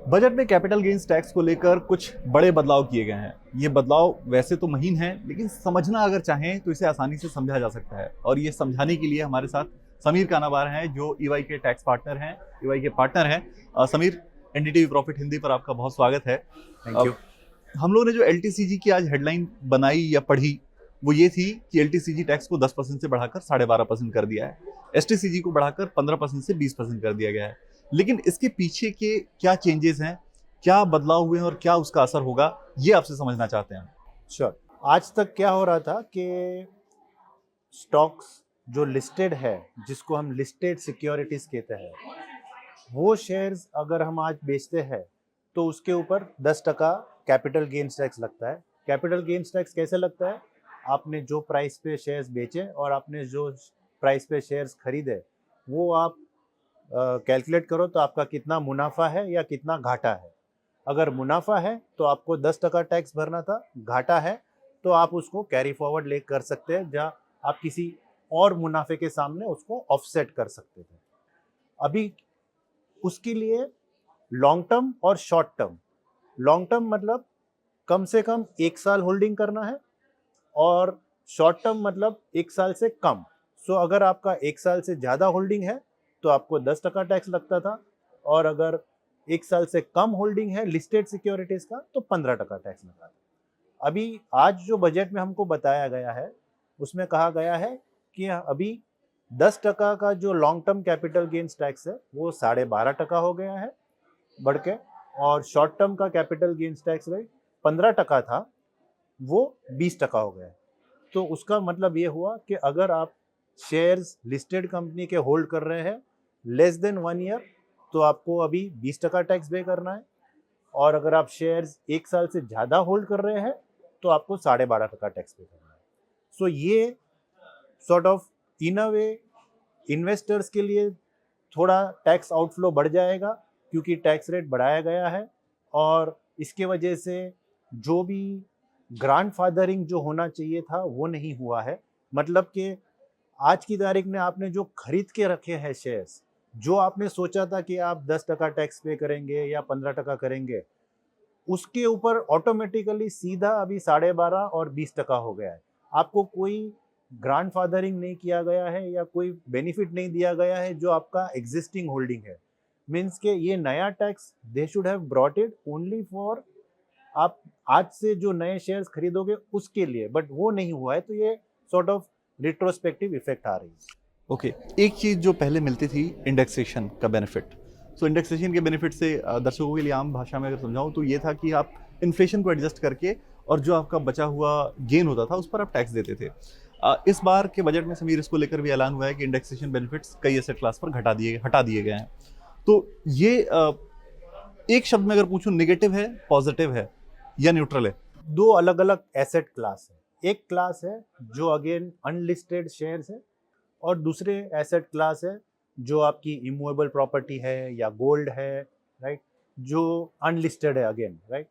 Budget में capital gains tax को लेकर कुछ बड़े बदलाव किए गए हैं। ये बदलाव वैसे तो महीन है, लेकिन समझना अगर चाहें तो इसे आसानी से समझा जा सकता है। और ये समझाने के लिए हमारे साथ समीर कानाबार हैं, जो ईवाई के टैक्स पार्टनर हैं, ईवाई के पार्टनर हैं। समीर, एनडीटीवी प्रॉफिट हिंदी पर आपका बहुत स्वागत है। Thank you. हम लोगों ने जो एलटीसीजी की आज हेडलाइन बनाई या पढ़ी, वो ये थी कि एलटीसीजी टैक्स को 10% से बढ़ाकर 12.5% कर दिया है, एसटीसीजी को बढ़ाकर 15% से 20% कर दिया गया है। लेकिन इसके पीछे के क्या चेंजेस हैं, क्या बदलाव हुए हैं और क्या उसका असर होगा, ये आपसे समझना चाहते हैं। श्योर। आज तक क्या हो रहा था कि स्टॉक्स जो लिस्टेड है, जिसको हम लिस्टेड सिक्योरिटीज कहते हैं, वो शेयर्स अगर हम आज बेचते हैं तो उसके ऊपर 10% कैपिटल गेन्स टैक्स लगता है। कैपिटल गेन्स टैक्स कैसे लगता है? आपने जो प्राइस पे शेयर्स बेचे और आपने जो प्राइस पे शेयर्स खरीदे, वो आप कैलकुलेट करो तो आपका कितना मुनाफा है या कितना घाटा है। अगर मुनाफा है तो आपको 10% टैक्स भरना था, घाटा है तो आप उसको कैरी फॉरवर्ड ले कर सकते हैं, जहाँ आप किसी और मुनाफे के सामने उसको ऑफसेट कर सकते थे। अभी उसके लिए लॉन्ग टर्म और शॉर्ट टर्म। लॉन्ग टर्म मतलब कम से कम 1 साल होल्डिंग करना है, और शॉर्ट टर्म मतलब 1 साल से कम। सो अगर आपका 1 साल से ज़्यादा होल्डिंग है तो आपको 10% टैक्स लगता था, और अगर 1 साल से कम होल्डिंग है लिस्टेड सिक्योरिटीज का तो 15% टैक्स लगा था। अभी आज जो बजट में हमको बताया गया है, उसमें कहा गया है कि अभी 10% का जो long term capital gains tax है वो 12.5% हो गया है बढ़ के, और शॉर्ट टर्म का कैपिटल गेन्स टैक्स रेट 15% था, वो 20% हो गया है। तो उसका मतलब ये हुआ कि अगर आप शेयर्स लिस्टेड कंपनी के होल्ड कर रहे हैं लेस देन 1 ईयर, तो आपको अभी 20% टैक्स पे करना है, और अगर आप शेयर्स 1 साल से ज़्यादा होल्ड कर रहे हैं तो आपको 12.5% टैक्स पे करना है। सो ये sort of in a way investors के लिए थोड़ा टैक्स आउटफ्लो बढ़ जाएगा, क्योंकि टैक्स रेट बढ़ाया गया है, और इसके वजह से जो भी ग्रैंडफादरिंग जो होना चाहिए था वो नहीं हुआ है। मतलब कि आज की तारीख में आपने जो खरीद के रखे हैं शेयर्स, जो आपने सोचा था कि आप 10% टैक्स पे करेंगे या 15% करेंगे, उसके ऊपर ऑटोमेटिकली सीधा अभी 12.5 और 20% हो गया है। आपको कोई ग्रैंडफादरिंग नहीं किया गया है या कोई बेनिफिट नहीं दिया गया है जो आपका एग्जिस्टिंग होल्डिंग है। मीन्स के ये नया tax they should have brought it only for आप आज से जो नए शेयर्स खरीदोगे उसके लिए, बट वो नहीं हुआ है, तो ये सॉर्ट ऑफ रिट्रोस्पेक्टिव इफेक्ट आ रही है। ओके, एक चीज़ जो पहले मिलती थी, इंडेक्सेशन का बेनिफिट। सो इंडेक्सेशन के बेनिफिट से दर्शकों के लिए आम भाषा में अगर समझाऊं तो ये था कि आप इन्फ्लेशन को एडजस्ट करके और जो आपका बचा हुआ गेन होता था उस पर आप टैक्स देते थे। इस बार के बजट में समीर इसको लेकर भी ऐलान हुआ है कि इंडेक्सेशन बेनिफिट्स कई एसेट क्लास पर हटा दिए गए हैं। तो ये एक शब्द में अगर पूछूं, नेगेटिव है, पॉजिटिव है या न्यूट्रल है? दो अलग अलग एसेट क्लास है। एक क्लास है जो अगेन अनलिस्टेड शेयर्स है, और दूसरे एसेट क्लास है जो आपकी इमूवेबल प्रॉपर्टी है या गोल्ड है, राइट, जो अनलिस्टेड है अगेन, राइट।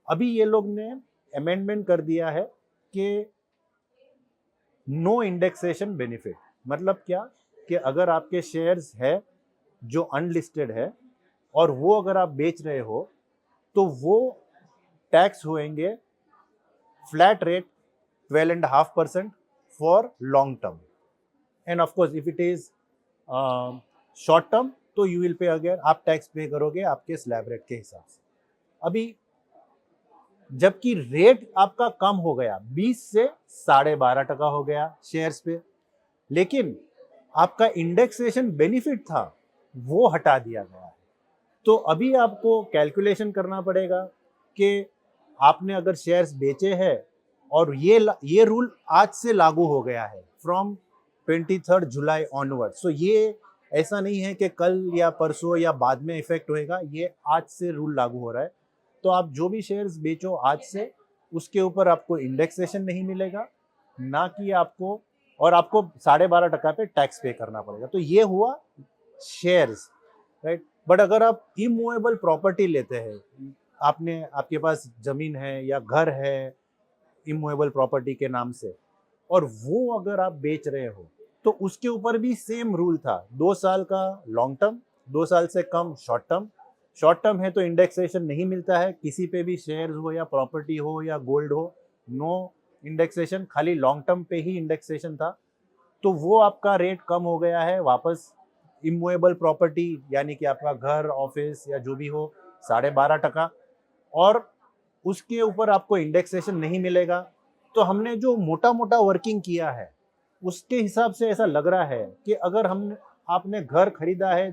अभी ये लोग ने अमेंडमेंट कर दिया है कि नो इंडेक्सेशन बेनिफिट। मतलब क्या कि अगर आपके शेयर्स है जो अनलिस्टेड है और वो अगर आप बेच रहे हो तो वो टैक्स होंगे flat rate 12.5% for long term, end of course if it is short term तो यू विल पे, अगर आप टैक्स पे करोगे आपके स्लैब रेट के हिसाब से। अभी जबकि रेट आपका कम हो गया, 20 से 12.5% हो गया शेयर्स पे, लेकिन आपका इंडेक्सेशन बेनिफिट था वो हटा दिया गया है। तो अभी आपको कैलकुलेशन करना पड़ेगा कि आपने अगर शेयर्स बेचे हैं, और ये रूल आज से लागू हो गया है फ्रॉम 23 जुलाई ऑनवर्ड। सो ये ऐसा नहीं है कि कल या परसों या बाद में इफेक्ट होएगा, ये आज से रूल लागू हो रहा है। तो आप जो भी शेयर्स बेचो आज से, उसके ऊपर आपको इंडेक्सेशन नहीं मिलेगा, ना कि आपको, और आपको 12.5% पे टैक्स पे करना पड़ेगा। तो ये हुआ शेयर्स, राइट। बट अगर आप इमूवेबल प्रॉपर्टी लेते हैं, आपके पास जमीन है या घर है इमूवेबल प्रॉपर्टी के नाम से, और वो अगर आप बेच रहे हो तो उसके ऊपर भी सेम रूल था, 2 साल का लॉन्ग टर्म, 2 साल से कम शॉर्ट टर्म, शॉर्ट टर्म है तो इंडेक्सेशन नहीं मिलता है किसी पे भी, शेयर्स हो या प्रॉपर्टी हो या गोल्ड हो, नो इंडेक्सेशन, खाली लॉन्ग टर्म पे ही इंडेक्सेशन था। तो वो आपका रेट कम हो गया है वापस। इमूवेबल प्रॉपर्टी यानी कि आपका घर, ऑफिस या जो भी हो, 12.5%, और उसके ऊपर आपको इंडेक्सेशन नहीं मिलेगा। तो हमने जो मोटा मोटा वर्किंग किया है उसके हिसाब से ऐसा लग रहा है कि अगर हम आपने घर खरीदा है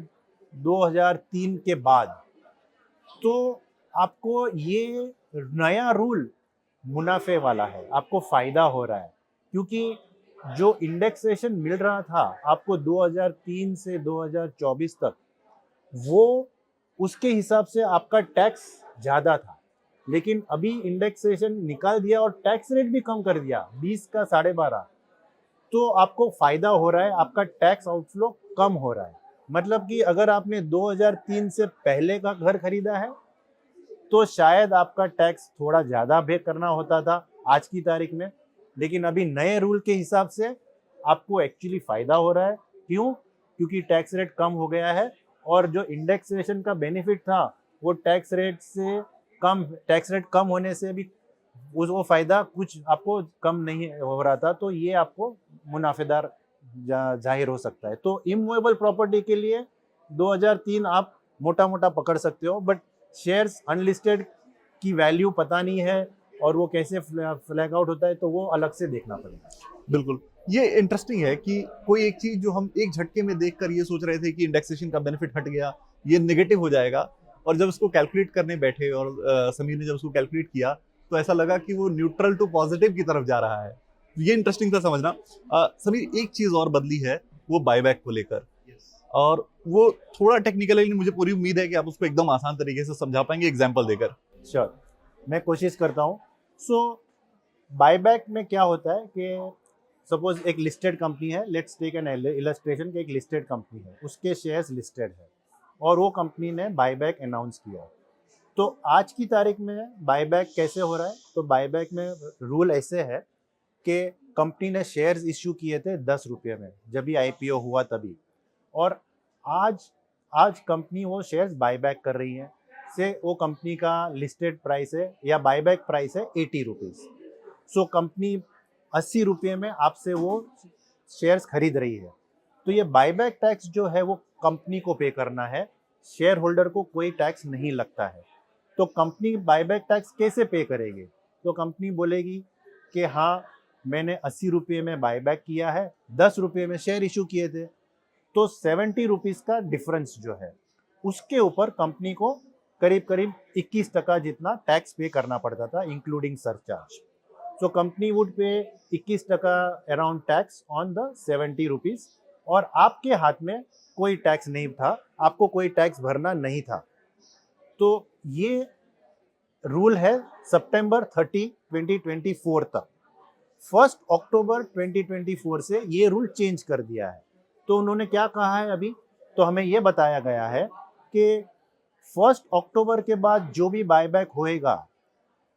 2003 के बाद, तो आपको ये नया रूल मुनाफे वाला है, आपको फायदा हो रहा है। क्योंकि जो इंडेक्सेशन मिल रहा था आपको 2003 से 2024 तक, वो उसके हिसाब से आपका टैक्स ज़्यादा था। लेकिन अभी इंडेक्सेशन निकाल दिया और टैक्स रेट भी कम कर दिया 20 का 12.5, तो आपको फायदा हो रहा है, आपका टैक्स आउटफ्लो कम हो रहा है। मतलब कि अगर आपने 2003 से पहले का घर खरीदा है तो शायद आपका टैक्स थोड़ा ज़्यादा पे करना होता था आज की तारीख में, लेकिन अभी नए रूल के हिसाब से आपको एक्चुअली फ़ायदा हो रहा है। क्यों? क्योंकि टैक्स रेट कम हो गया है, और जो इंडेक्सेशन का बेनिफिट था वो टैक्स रेट कम होने से भी वो फ़ायदा कुछ आपको कम नहीं हो रहा था, तो ये आपको मुनाफेदार जाहिर हो सकता है। तो इमूवेबल प्रॉपर्टी के लिए 2003 आप मोटा मोटा पकड़ सकते हो, बट शेयर्स अनलिस्टेड की वैल्यू पता नहीं है और वो कैसे फ्लैग आउट होता है, तो वो अलग से देखना पड़ेगा। बिल्कुल, ये इंटरेस्टिंग है कि कोई एक चीज़ जो हम एक झटके में देखकर ये सोच रहे थे कि इंडेक्सेशन का बेनिफिट हट गया, ये नेगेटिव हो जाएगा, और जब उसको कैलकुलेट करने बैठे और समीर ने जब उसको कैलकुलेट किया तो ऐसा लगा कि वो न्यूट्रल टू पॉजिटिव की तरफ जा रहा है। ये इंटरेस्टिंग था समझना। समीर, एक चीज़ और बदली है वो बायबैक को लेकर, और वो थोड़ा टेक्निकल है, लेकिन मुझे पूरी उम्मीद है कि आप उसको एकदम आसान तरीके से समझा पाएंगे एग्जाम्पल देकर। श्योर, मैं कोशिश करता हूँ। सो बायबैक में क्या होता है कि सपोज एक लिस्टेड कंपनी है, लेट्स टेक एन इलस्ट्रेशन कि एक लिस्टेड कंपनी है, उसके शेयर्स लिस्टेड है और वो कंपनी ने बायबैक अनाउंस किया। तो आज की तारीख में बायबैक कैसे हो रहा है? तो बायबैक में रूल ऐसे है कि कंपनी ने शेयर्स इश्यू किए थे 10 रुपये में जब भी IPO हुआ तभी, और आज कंपनी वो शेयर्स बायबैक कर रही है। से वो कंपनी का लिस्टेड प्राइस है या बायबैक प्राइस है 80 रुपीज़। सो कंपनी 80 रुपये में आपसे वो शेयर्स खरीद रही है। तो ये बायबैक टैक्स जो है वो कंपनी को पे करना है, शेयर होल्डर को कोई टैक्स नहीं लगता है। तो कंपनी बायबैक टैक्स कैसे पे करेगी? तो कंपनी बोलेगी कि हाँ, मैंने 80 रुपये में बायबैक किया है, 10 रुपये में शेयर इशू किए थे, तो 70 रुपीज़ का डिफरेंस जो है उसके ऊपर कंपनी को करीब करीब 21% जितना टैक्स पे करना पड़ता था, including surcharge. So company would पे 21% around tax on the 70 rupees, और आपके हाथ में कोई टैक्स नहीं था, आपको कोई टैक्स भरना नहीं था। तो ये रूल है सितंबर 30, 2024 तक। 1 अक्टूबर 2024 से ये रूल चेंज कर दिया है। तो उन्होंने क्या कहा है अभी? तो हमें ये बताया गया है कि 1 अक्टूबर के बाद जो भी बायबैक होएगा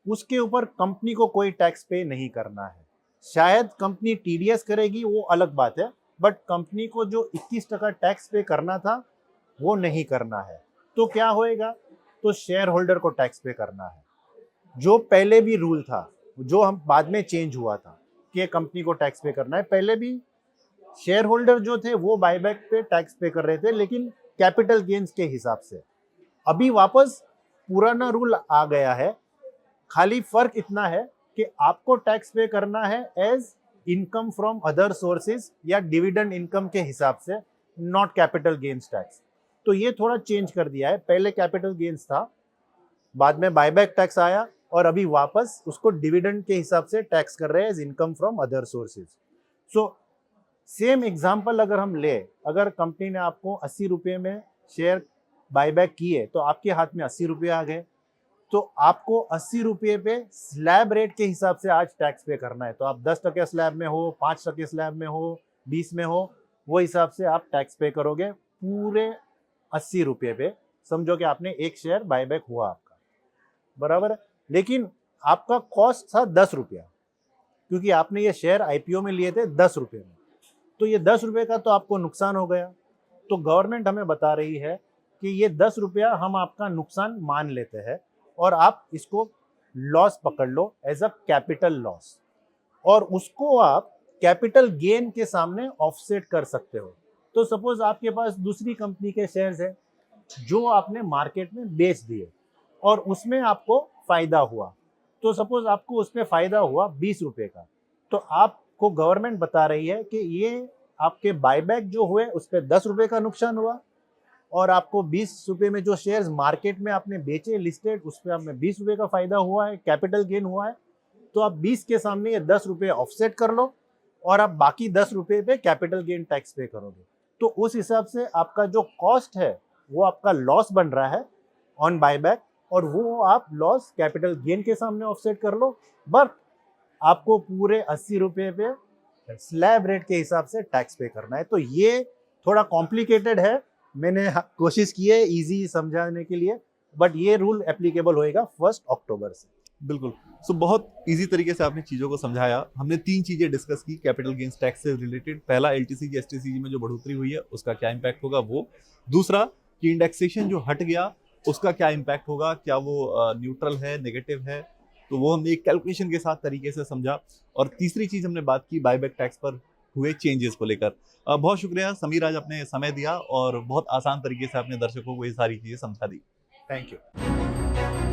उसके ऊपर कंपनी को कोई टैक्स पे नहीं करना है। शायद कंपनी TDS करेगी, वो अलग बात है, बट कंपनी को जो 21% टैक्स पे करना था वो नहीं करना है। तो क्या होएगा? तो शेयर होल्डर को टैक्स पे करना है। जो पहले भी रूल था, जो हम बाद में चेंज हुआ था कि कंपनी को टैक्स पे करना है, पहले भी शेयर होल्डर जो थे वो बायबैक पे टैक्स पे कर रहे थे, लेकिन कैपिटल गेन्स के हिसाब से। अभी वापस पुराना रूल आ गया है, खाली फर्क इतना है कि आपको टैक्स पे करना है as income from other sources या डिविडेंड इनकम के हिसाब से, नॉट कैपिटल गेन्स टैक्स। तो ये थोड़ा चेंज कर दिया है। पहले कैपिटल गेन्स था, बाद में बायबैक टैक्स आया, और अभी वापस उसको डिविडेंड के हिसाब से टैक्स कर रहे हैं as income from other sources. So same example अगर हम ले, अगर कंपनी ने आपको 80 रुपये में शेयर बायबैक किए तो आपके हाथ में 80 रुपये आ गए, तो आपको 80 रुपये पे स्लैब रेट के हिसाब से आज टैक्स पे करना है। तो आप 10% स्लैब में हो, 5% स्लैब में हो, 20 में हो, वो हिसाब से आप टैक्स पे करोगे पूरे 80 रुपये पे। समझो कि आपने एक शेयर बायबैक हुआ आपका, बराबर है, लेकिन आपका कॉस्ट था 10 रुपया, क्योंकि आपने ये शेयर IPO में लिए थे 10 रुपये में। तो ये 10 रुपये का तो आपको नुकसान हो गया। तो गवर्नमेंट हमें बता रही है कि ये 10 रुपया हम आपका नुकसान मान लेते हैं और आप इसको लॉस पकड़ लो एज अ कैपिटल लॉस, और उसको आप कैपिटल गेन के सामने ऑफसेट कर सकते हो। तो सपोज आपके पास दूसरी कंपनी के शेयर्स है जो आपने मार्केट में बेच दिए और उसमें आपको फायदा हुआ, तो सपोज आपको उसमें फायदा हुआ 20 रुपए का, तो आपको गवर्नमेंट बता रही है कि ये आपके बायबैक जो हुए उस पर 10 रुपए का नुकसान हुआ, और आपको 20 रुपए में जो शेयर्स मार्केट में आपने बेचे लिस्टेड उस पर आपने 20 रुपए का फायदा हुआ है, कैपिटल गेन हुआ है। तो आप 20 के सामने ये 10 रुपए ऑफसेट कर लो और आप बाकी 10 रुपए पे कैपिटल गेन टैक्स पे करोगे। तो उस हिसाब से आपका जो कॉस्ट है वो आपका लॉस बन रहा है ऑन बायबैक, और वो आप लॉस कैपिटल गेन के सामने ऑफसेट कर लो, बट आपको पूरे 80 रुपए पे स्लैब रेट के हिसाब से टैक्स पे करना है। तो ये थोड़ा कॉम्प्लिकेटेड है, मैंने कोशिश की है इजी समझाने के लिए, बट ये रूल एप्लीकेबल होएगा 1 अक्टूबर से। बिल्कुल। सो बहुत इजी तरीके से आपने चीज़ों को समझाया। हमने 3 चीज़ें डिस्कस की कैपिटल गेन्स टैक्स से रिलेटेड। पहला, एलटीसीजी एसटीसीजी में जो बढ़ोतरी हुई है उसका क्या इम्पैक्ट होगा वो। दूसरा कि इंडेक्सेशन जो हट गया उसका क्या इम्पैक्ट होगा, क्या वो न्यूट्रल है, नेगेटिव है, तो वो हमने एक कैलकुलेशन के साथ तरीके से समझा। और तीसरी चीज़ हमने बात की बायबैक टैक्स पर हुए चेंजेस को लेकर। बहुत शुक्रिया समीर, आज आपने समय दिया और बहुत आसान तरीके से आपने दर्शकों को ये सारी चीज़ें समझा दी। Thank you.